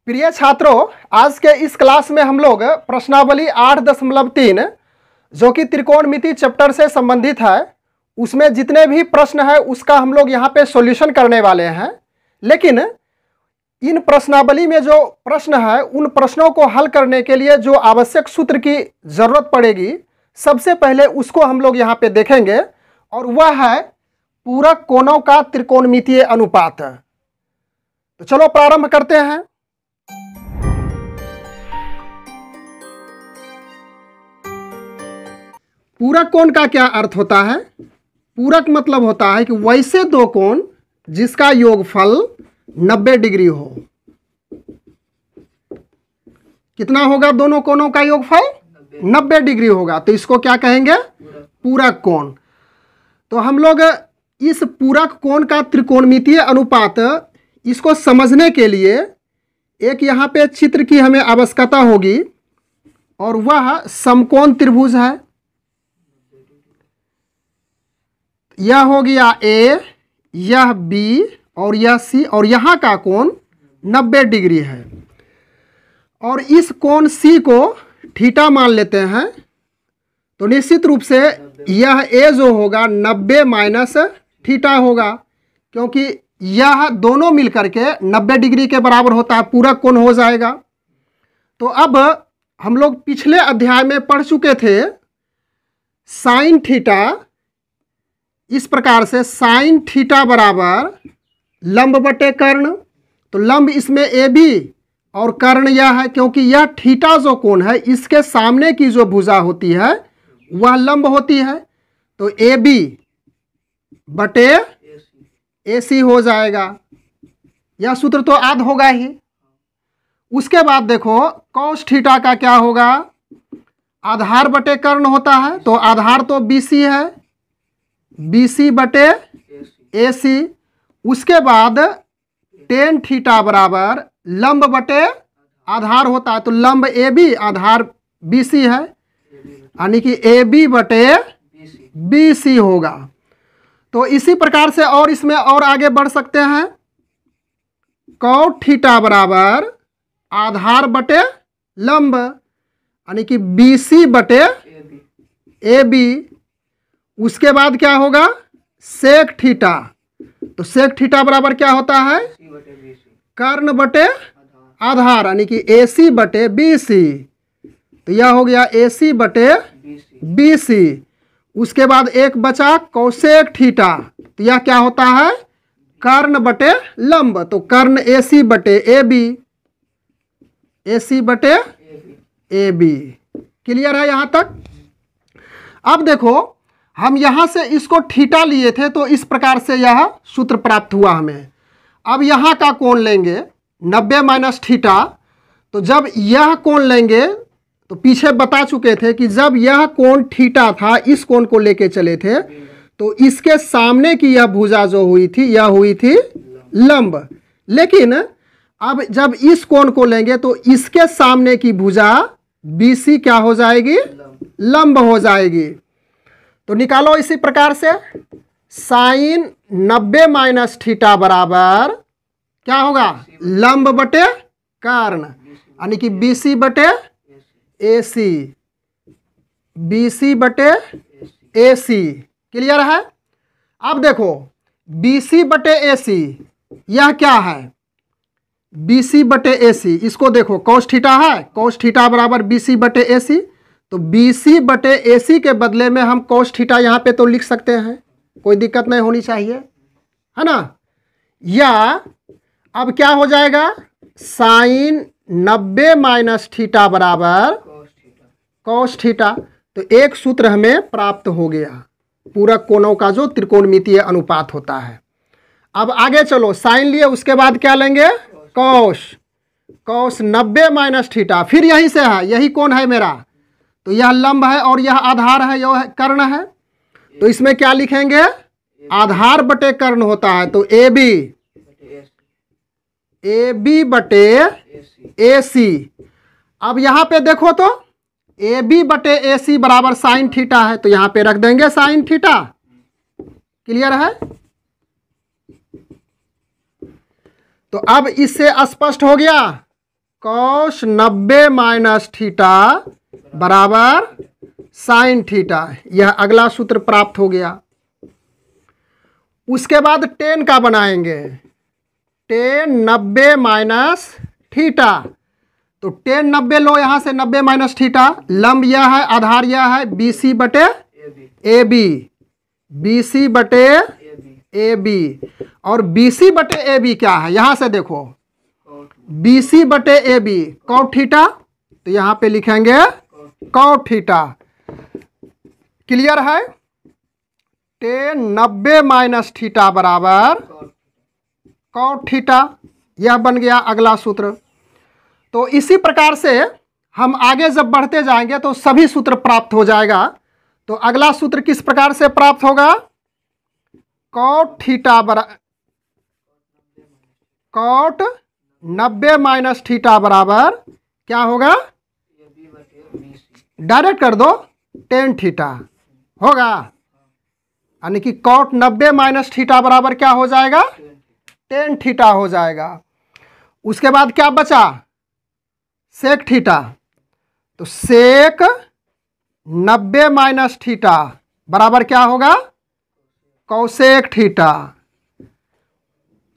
प्रिय छात्रों, आज के इस क्लास में हम लोग प्रश्नावली 8.3 जो कि त्रिकोणमिति चैप्टर से संबंधित है, उसमें जितने भी प्रश्न है उसका हम लोग यहाँ पे सॉल्यूशन करने वाले हैं। लेकिन इन प्रश्नावली में जो प्रश्न है उन प्रश्नों को हल करने के लिए जो आवश्यक सूत्र की जरूरत पड़ेगी, सबसे पहले उसको हम लोग यहाँ पे देखेंगे और वह है पूरक कोणों का त्रिकोणमितीय अनुपात। तो चलो प्रारंभ करते हैं। पूरक कोण का क्या अर्थ होता है? पूरक मतलब होता है कि वैसे दो कोण जिसका योगफल 90 डिग्री हो। कितना होगा दोनों कोणों का योगफल? 90 डिग्री होगा, तो इसको क्या कहेंगे? पूरक कोण। तो हम लोग इस पूरक कोण का त्रिकोणमितीय अनुपात इसको समझने के लिए एक यहाँ पे चित्र की हमें आवश्यकता होगी और वह समकोण त्रिभुज है। यह हो गया ए, यह बी और यह सी, और यहाँ का कोण 90 डिग्री है। और इस कोण सी को थीटा मान लेते हैं, तो निश्चित रूप से यह ए जो होगा 90 माइनस थीटा होगा, क्योंकि यह दोनों मिलकर के 90 डिग्री के बराबर होता है, पूरक कोण हो जाएगा। तो अब हम लोग पिछले अध्याय में पढ़ चुके थे साइन थीटा, इस प्रकार से साइन थीटा बराबर लंब बटे कर्ण। तो लंब इसमें ए बी और कर्ण यह है, क्योंकि यह थीटा जो कोण है इसके सामने की जो भुजा होती है वह लंब होती है। तो ए बी बटे ए सी हो जाएगा। यह सूत्र तो याद होगा ही। उसके बाद देखो कॉस थीटा का क्या होगा? आधार बटे कर्ण होता है, तो आधार तो बी सी है, बी सी बटे ए सी। उसके बाद टेन थीटा बराबर लंब बटे आधार होता है, तो लंब A B Aadhaar B C है, यानी कि ए बी बटे बी सी होगा। तो इसी प्रकार से और इसमें और आगे बढ़ सकते हैं। कॉट थीटा बराबर आधार बटे लंब, यानी कि बी सी बटे ए बी। उसके बाद क्या होगा? Sec theta. तो सेक थीटा बराबर क्या होता है? कर्ण बटे आधार, यानी कि ए सी बटे बी सी। तो यह हो गया ए सी बटे बी सी। उसके बाद एक बचा कोसेक थीटा, तो यह क्या होता है? कर्ण बटे लंब। तो कर्ण ए सी बटे ए बी, ए सी बटे ए बी। क्लियर है यहाँ तक? अब देखो हम यहाँ से इसको थीटा लिए थे, तो इस प्रकार से यह सूत्र प्राप्त हुआ हमें। अब यहाँ का कोण लेंगे 90 माइनस थीटा। तो जब यह कोण लेंगे, तो पीछे बता चुके थे कि जब यह कोण थीटा था, इस कोण को लेके चले थे, तो इसके सामने की यह भुजा जो हुई थी यह हुई थी लंब। लेकिन अब जब इस कोण को लेंगे तो इसके सामने की भुजा बी सी क्या हो जाएगी? लंब हो जाएगी। तो निकालो इसी प्रकार से। साइन 90 माइनस थीटा बराबर क्या होगा? लंब बटे कर्ण, यानी कि बी सी बटे ए सी, बी सी बटे ए सी। क्लियर है? अब देखो बी सी बटे ए सी यह क्या है? बी सी बटे ए सी, इसको देखो कॉस थीटा है, कॉस थीटा बराबर बी सी बटे ए सी। तो बी सी बटे ए सी के बदले में हम कॉस थीटा यहाँ पे तो लिख सकते हैं, कोई दिक्कत नहीं होनी चाहिए, है ना? या अब क्या हो जाएगा? साइन 90 माइनस थीटा बराबर कॉस थीटा। तो एक सूत्र हमें प्राप्त हो गया, पूरक कोणों का जो त्रिकोणमितीय अनुपात होता है। अब आगे चलो, साइन लिए उसके बाद क्या लेंगे? कॉस। कॉस 90 माइनस थीटा, फिर यहीं से है, यही कोण है मेरा, तो यह लंब है और यह आधार है, यह कर्ण है। तो इसमें क्या लिखेंगे? आधार बटे कर्ण होता है, तो ए बी बटे ए सी। अब यहाँ पे देखो तो ए बी बटे ए सी बराबर साइन थीटा है, तो यहाँ पे रख देंगे साइन थीटा। क्लियर है? तो अब इससे स्पष्ट हो गया कॉस 90 माइनस थीटा बराबर साइन थीटा। यह अगला सूत्र प्राप्त हो गया। उसके बाद टेन का बनाएंगे, टेन 90 माइनस थीटा। तो टेन 90 लो यहाँ से, 90 माइनस थीटा, लंब यह है, आधार यह है, BC बटे AB, BC बटे AB। और BC बटे AB क्या है, यहाँ से देखो, BC बटे AB कॉट थीटा, तो यहाँ पे लिखेंगे कॉट थीटा। क्लियर है? टेन 90 माइनस थीटा बराबर कॉट थीटा। यह बन गया अगला सूत्र। तो इसी प्रकार से हम आगे जब बढ़ते जाएंगे तो सभी सूत्र प्राप्त हो जाएगा। तो अगला सूत्र किस प्रकार से प्राप्त होगा, कॉट थीटा बराबर कॉट 90 माइनस थीटा बराबर क्या होगा, डायरेक्ट कर दो, टेन थीटा होगा। यानी कि कॉट 90 माइनस थीटा बराबर क्या हो जाएगा, टेन थीटा हो जाएगा। उसके बाद क्या बचा, सेक थीटा। तो सेक 90 माइनस थीटा बराबर क्या होगा, कौसेक थीटा।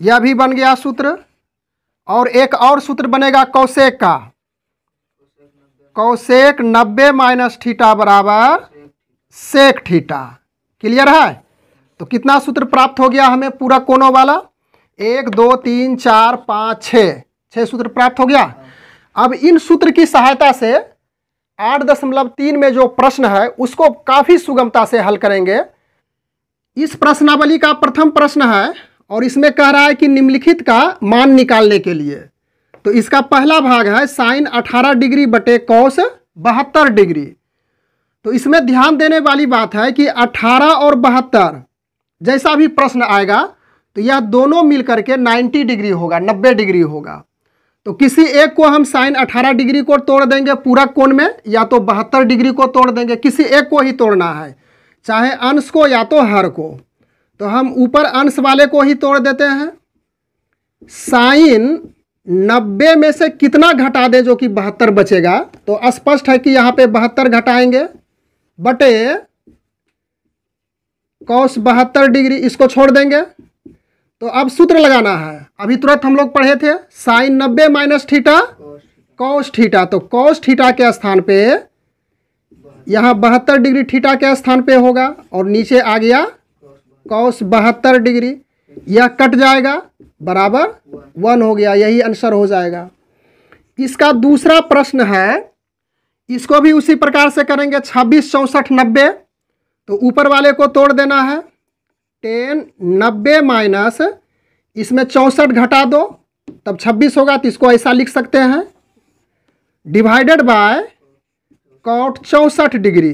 यह भी बन गया सूत्र। और एक और सूत्र बनेगा कौसेक का, कौसेक 90 माइनस थीटा बराबर सेक थीटा। क्लियर है? तो कितना सूत्र प्राप्त हो गया हमें पूरा कोनों वाला, 1 2 3 4 5 6 सूत्र प्राप्त हो गया। अब इन सूत्र की सहायता से 8.3 में जो प्रश्न है उसको काफ़ी सुगमता से हल करेंगे। इस प्रश्नावली का प्रथम प्रश्न है और इसमें कह रहा है कि निम्नलिखित का मान निकालने के लिए। तो इसका पहला भाग है साइन 18 डिग्री बटे कॉस 72 डिग्री। तो इसमें ध्यान देने वाली बात है कि 18 और 72 जैसा भी प्रश्न आएगा तो यह दोनों मिलकर के 90 डिग्री होगा, 90 डिग्री होगा। तो किसी एक को हम साइन 18 डिग्री को तोड़ देंगे पूरा कोण में, या तो 72 डिग्री को तोड़ देंगे, किसी एक को ही तोड़ना है, चाहे अंश को या तो हर को। तो हम ऊपर अंश वाले को ही तोड़ देते हैं। साइन 90 में से कितना घटा दे जो कि 72 बचेगा, तो स्पष्ट है कि यहाँ पे 72 घटाएंगे बटे कॉस 72 डिग्री, इसको छोड़ देंगे। तो अब सूत्र लगाना है, अभी तुरंत हम लोग पढ़े थे, sine 90 minus theta cos theta. तो कॉस थीटा के स्थान पे यहाँ 72 डिग्री थीटा के स्थान पे होगा और नीचे आ गया कॉस 72 डिग्री। यह कट जाएगा, बराबर 1 हो गया, यही आंसर हो जाएगा। इसका दूसरा प्रश्न है, इसको भी उसी प्रकार से करेंगे, 26 64 90। तो ऊपर वाले को तोड़ देना है, टेन 90 माइनस इसमें 64 घटा दो तब 26 होगा। तो इसको ऐसा लिख सकते हैं, डिवाइडेड बाय कॉट 64 डिग्री।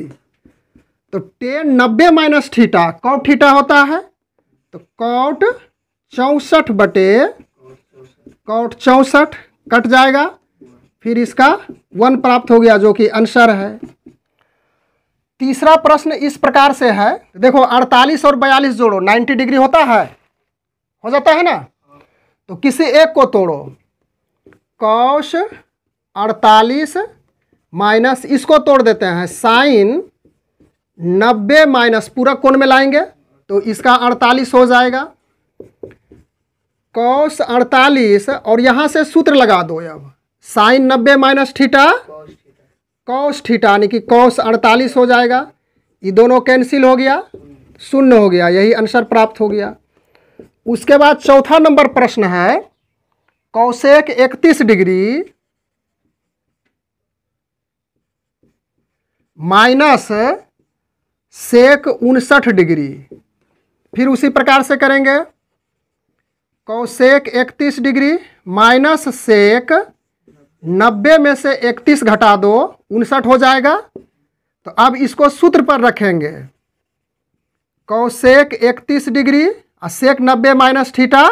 तो tan 90 minus theta cot theta होता है, तो कॉट 64 बटे कॉट 64 कट जाएगा, फिर इसका 1 प्राप्त हो गया जो कि आंसर है। तीसरा प्रश्न इस प्रकार से है, देखो 48 और 42 जोड़ो, 90 डिग्री होता है, हो जाता है ना। तो किसी एक को तोड़ो, कॉस 48 माइनस इसको तोड़ देते हैं साइन 90 माइनस पूरा कोण में लाएंगे तो इसका 48 हो जाएगा। कॉस 48 और यहाँ से सूत्र लगा दो, अब sine 90 minus theta cos theta, यानी कि कॉस 48 हो जाएगा। ये दोनों कैंसिल हो गया, 0 हो गया, यही आंसर प्राप्त हो गया। उसके बाद चौथा नंबर प्रश्न है, कौसेक 31 डिग्री माइनस सेक 59 डिग्री। फिर उसी प्रकार से करेंगे, कौसेक 31 डिग्री माइनस सेक 90 में से 31 घटा दो 59 हो जाएगा। तो अब इसको सूत्र पर रखेंगे, कौसेक 31 डिग्री और सेक 90 माइनस थीटा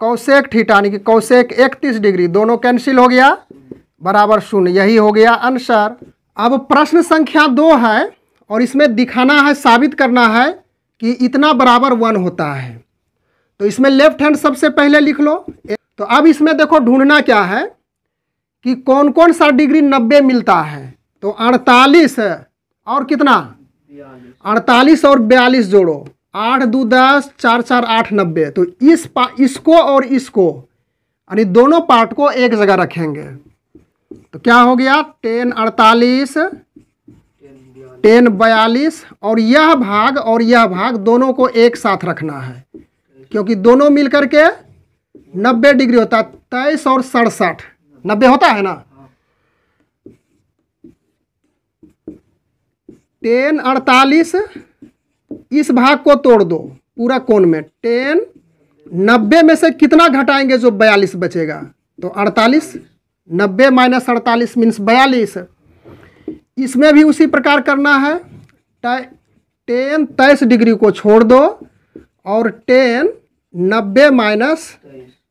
कौसेक थीटा, यानी कि कौसेक 31 डिग्री, दोनों कैंसिल हो गया, बराबर 0, यही हो गया आंसर। अब प्रश्न संख्या 2 है और इसमें दिखाना है, साबित करना है कि इतना बराबर 1 होता है। तो इसमें लेफ्ट हैंड सबसे पहले लिख लो। तो अब इसमें देखो ढूंढना क्या है कि कौन कौन सा डिग्री 90 मिलता है। तो 48 और कितना 48 और 42 जोड़ो, 8 2 10, 4 4 8 90। तो इसको और इसको यानी दोनों पार्ट को एक जगह रखेंगे तो क्या हो गया 10 48 10 42 और यह भाग दोनों को एक साथ रखना है क्योंकि दोनों मिलकर के 90 डिग्री होता है। 23 और 67 90 होता है ना। 10 48 इस भाग को तोड़ दो पूरा कोण में। 10 90 में से कितना घटाएंगे जो 42 बचेगा। तो 48 90 माइनस 48 मीन्स 42। इसमें भी उसी प्रकार करना है। 10 23 डिग्री को छोड़ दो और 10 90 माइनस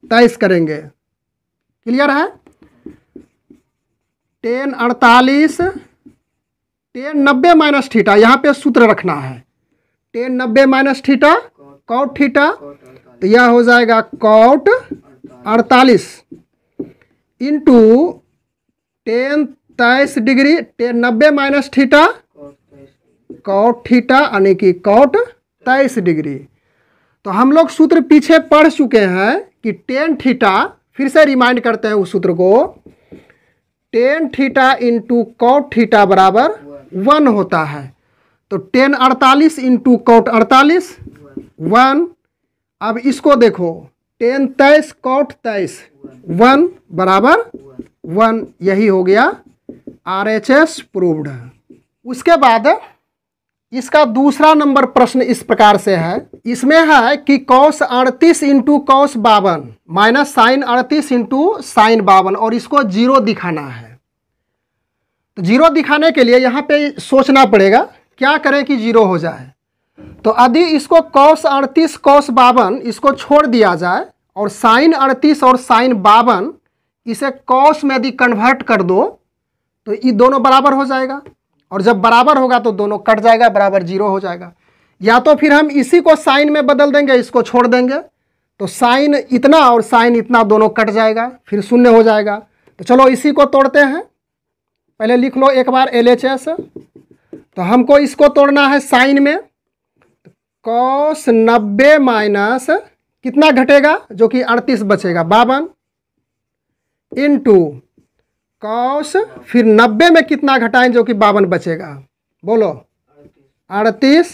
23 करेंगे। क्लियर है। 10 48 10 90 माइनस थीटा, यहाँ पे सूत्र रखना है। 10 90 माइनस थीटा कॉट थीटा, तो यह हो जाएगा cot 48 into 10 23 degree 10 90 minus theta cot theta यानी कि कॉट 23 डिग्री। तो हम लोग सूत्र पीछे पढ़ चुके हैं कि 10 थीटा, फिर से रिमाइंड करते हैं उस सूत्र को। 10 थीटा इंटू कॉट थीटा बराबर 1 होता है। तो 10 48 इंटू कॉट 48 1। अब इसको देखो 10 23 कॉट 23 1 बराबर 1। यही हो गया RHS प्रूव्ड। उसके बाद इसका दूसरा नंबर प्रश्न इस प्रकार से है। इसमें है कि cos 38 into cos 52 minus sine 38 into sine 52 और इसको जीरो दिखाना है। तो जीरो दिखाने के लिए यहाँ पे सोचना पड़ेगा क्या करें कि जीरो हो जाए। तो यदि इसको cos 38 cos 52 इसको छोड़ दिया जाए और साइन 38 और साइन 52 इसे cos में यदि कन्वर्ट कर दो तो ये दोनों बराबर हो जाएगा और जब बराबर होगा तो दोनों कट जाएगा, बराबर जीरो हो जाएगा। या तो फिर हम इसी को साइन में बदल देंगे, इसको छोड़ देंगे तो साइन इतना और साइन इतना दोनों कट जाएगा, फिर शून्य हो जाएगा। तो चलो इसी को तोड़ते हैं। पहले लिख लो एक बार LHS। तो हमको इसको तोड़ना है साइन में। cos 90 माइनस कितना घटेगा जो कि 38 बचेगा 52 इंटू कॉस फिर 90 में कितना घटाएं जो कि 52 बचेगा, बोलो 38।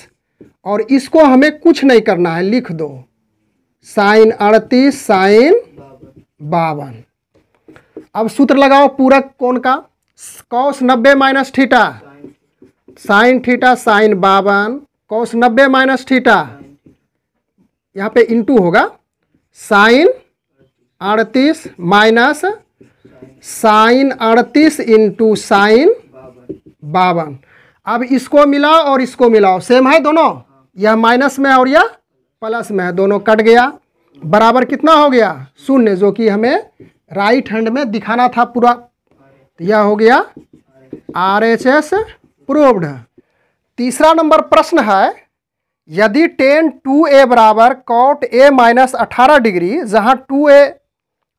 और इसको हमें कुछ नहीं करना है, लिख दो साइन 38 साइन 52। अब सूत्र लगाओ पूरक कोण का। cos 90 minus theta sine theta sine 52 cos 90 minus theta, यहाँ पे इंटू होगा sine 38 minus sine 38 into sine 52। अब इसको मिलाओ और इसको मिलाओ, सेम है दोनों, यह माइनस में है और यह प्लस में है, दोनों कट गया। बराबर कितना हो गया शून्य, जो कि हमें राइट हैंड में दिखाना था पूरा। तो यह हो गया RHS प्रूव्ड। तीसरा नंबर प्रश्न है, यदि tan 2a बराबर cot a माइनस 18 डिग्री, जहाँ 2a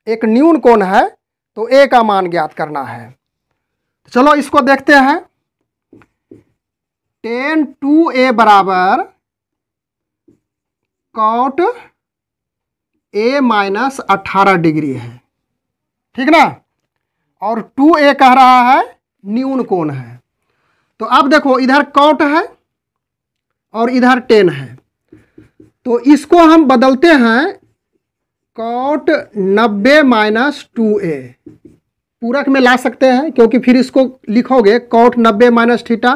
एक न्यून कोण है तो a का मान ज्ञात करना है। चलो इसको देखते हैं। tan 2a बराबर cot a माइनस 18 डिग्री है, ठीक ना। और 2a कह रहा है न्यून कोण है। तो अब देखो इधर cot है और इधर tan है, तो इसको हम बदलते हैं cot 90 माइनस 2a पूरक में ला सकते हैं, क्योंकि फिर इसको लिखोगे cot 90 minus theta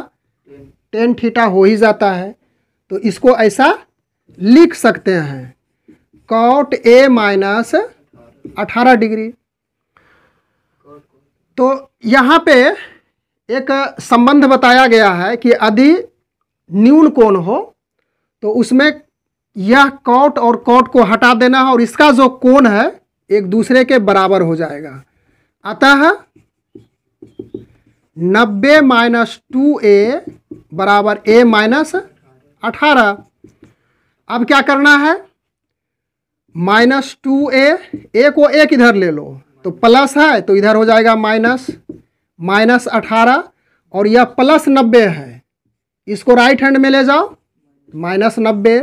tan theta हो ही जाता है। तो इसको ऐसा लिख सकते हैं cot a माइनस 18 डिग्री। तो यहाँ पे एक संबंध बताया गया है कि यदि न्यून कोण हो तो उसमें यह cot और cot को हटा देना है और इसका जो कोण है एक दूसरे के बराबर हो जाएगा। अतः 90 माइनस 2a बराबर a माइनस 18। अब क्या करना है, माइनस 2a, a को एक इधर ले लो तो तो प्लस है तो इधर हो जाएगा माइनस, -18, और यह +90 है, इसको राइट हैंड में ले जाओ, -90,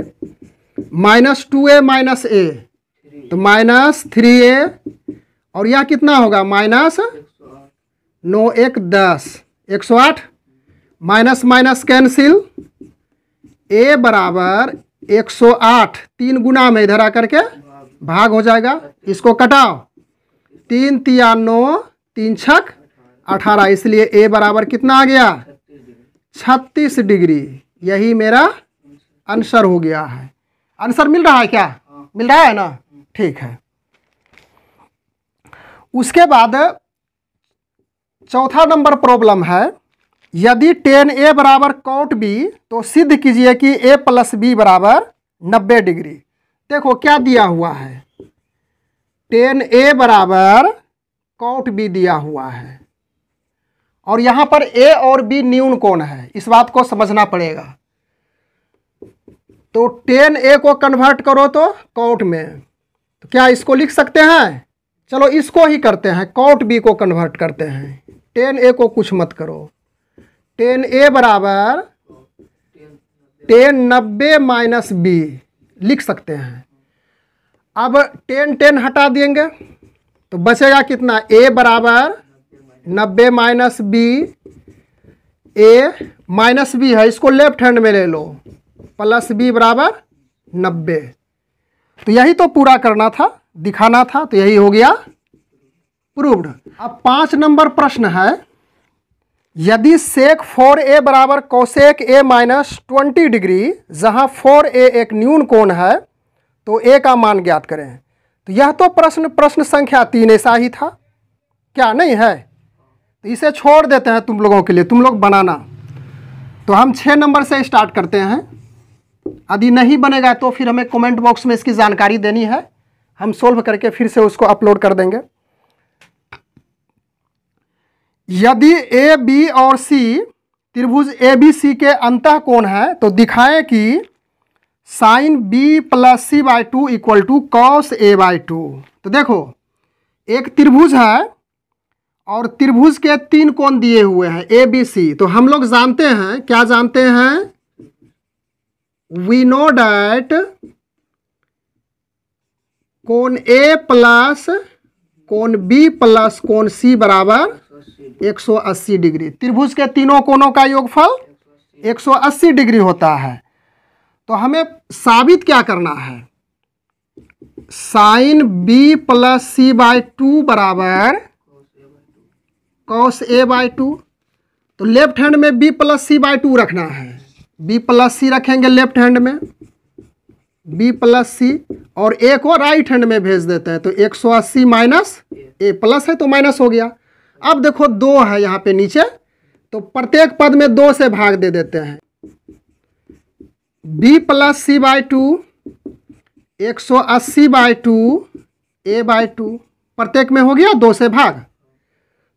-2a -a तो -3a, और यह कितना होगा -9 1 10, 108, माइनस माइनस कैंसिल, a बराबर 108, 3 गुना में इधर आकर के भाग हो जाएगा, इसको कटाओ, 3 तिया 9, 3 छक 18, इसलिए a बराबर कितना आ गया 36 डिग्री। यही मेरा आंसर हो गया है। आंसर मिल रहा है क्या? मिल रहा है ना? ठीक है। उसके बाद चौथा नंबर प्रॉब्लम है, यदि tan a बराबर cot b तो सिद्ध कीजिए कि a + b बराबर 90 डिग्री। देखो क्या दिया हुआ है, tan a बराबर cot b दिया हुआ है, और यहाँ पर a और b न्यून कोण है, इस बात को समझना पड़ेगा। तो tan a को कन्वर्ट करो तो cot में, तो क्या इसको लिख सकते हैं? चलो इसको ही करते हैं, cot b को कन्वर्ट करते हैं, tan a को कुछ मत करो। tan a बराबर tan 90 - b लिख सकते हैं। अब tan हटा देंगे तो बचेगा कितना, a बराबर 90 - b, a माइनस b है, इसको लेफ्ट हैंड में ले लो, +b बराबर 90। तो यही तो पूरा करना था, दिखाना था, तो यही हो गया प्रूव्ड। अब 5 नंबर प्रश्न है, यदि sec 4a बराबर cosec a - 20 डिग्री, जहां 4a एक न्यून कोण है, तो a का मान ज्ञात करें। तो यह तो प्रश्न संख्या 3 ऐसा ही था, क्या नहीं है? तो इसे छोड़ देते हैं तुम लोगों के लिए, तुम लोग बनाना। तो हम 6 नंबर से स्टार्ट करते हैं। यदि नहीं बनेगा तो फिर हमें कमेंट बॉक्स में इसकी जानकारी देनी है, हम सोल्व करके फिर से उसको अपलोड कर देंगे। यदि ए बी और सी त्रिभुज ए बी सी के अंतः कोण है, तो दिखाएं कि sin b + c/2 = cos a/2। तो देखो एक त्रिभुज है और त्रिभुज के 3 कोण दिए हुए हैं ए बी सी। तो हम लोग जानते हैं, क्या जानते हैं, वी नो डैट कोण a प्लस कोण b प्लस कोण c बराबर 180 डिग्री। त्रिभुज के तीनों कोणों का योगफल 180 डिग्री होता है। तो हमें साबित क्या करना है, sin b + c/2 बराबर cos a/2। तो लेफ्ट हैंड में b + c/2 रखना है, b + c रखेंगे लेफ्ट हैंड में, b + c, और a को राइट हैंड में भेज देते हैं। तो 180 माइनस a, प्लस है तो माइनस हो गया। अब देखो 2 है यहाँ पे नीचे, तो प्रत्येक पद में 2 से भाग दे देते हैं। b + c/2 180/2 a/2, प्रत्येक में हो गया 2 से भाग,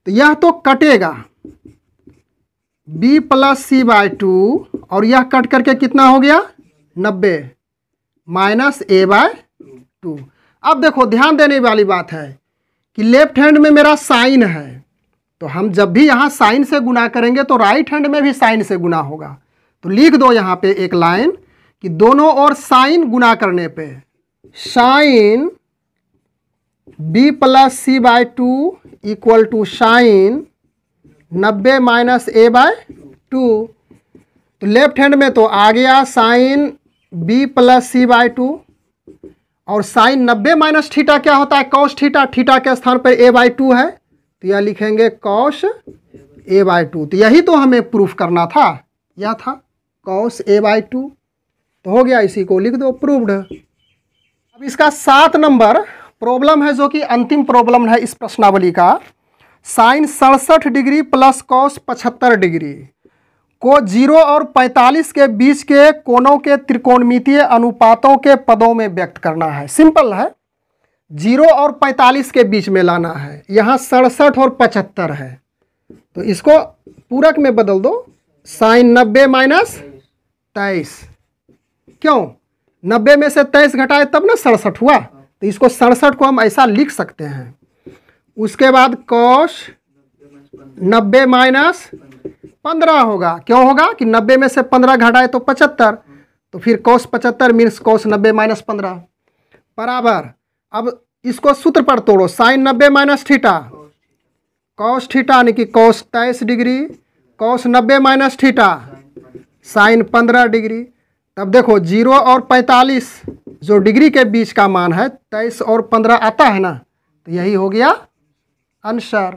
तो यह तो कटेगा b + c/2, और यह कट करके कितना हो गया 90 माइनस a/2। अब देखो ध्यान देने वाली बात है कि लेफ्ट हैंड में मेरा साइन है, तो हम जब भी यहाँ साइन से गुना करेंगे तो राइट हैंड में भी साइन से गुना होगा। तो लिख दो यहाँ पे एक लाइन कि दोनों ओर साइन गुना करने पे sign b + c/2 = sign 90 minus a/2। तो लेफ्ट हैंड में तो आ गया साइन b + c/2, और साइन 90 माइनस थीटा क्या होता है, कॉस थीटा, थीटा के स्थान पर a/2 है, तो यह लिखेंगे कॉस a/2। तो यही तो हमें प्रूफ करना था, यह था कॉस a/2। तो हो गया, इसी को लिख दो, प्रूव्ड। अब इसका 7 नंबर प्रॉब्लम है, जो कि अंतिम प्रॉब्लम है इस प्रश्नावली का, sine 67 degree plus cos 75 degree को 0 और 45 के बीच के कोणों के त्रिकोणमितीय अनुपातों के पदों में व्यक्त करना है। सिंपल है, 0 और 45 के बीच में लाना है। यहाँ 67 और 75 है, तो इसको पूरक में बदल दो, साइन 90 माइनस 23। क्यों, 90 में से 23 घटाए तब ना 67 हुआ, तो इसको 67 को हम ऐसा लिख सकते हैं। उसके बाद कॉस 90 माइनस 15 होगा। क्यों होगा कि 90 में से 15 घटाए तो 75, तो फिर कॉस 75 मीन्स कॉस 90 माइनस 15 बराबर। अब इसको सूत्र पर तोड़ो, sine 90 minus theta, cos theta यानी कि cos 23 degree, cos 90 minus theta sine 15 degree. तब देखो 0 और 45 जो डिग्री के बीच का मान है 23 और 15 आता है ना, तो यही हो गया आंसर।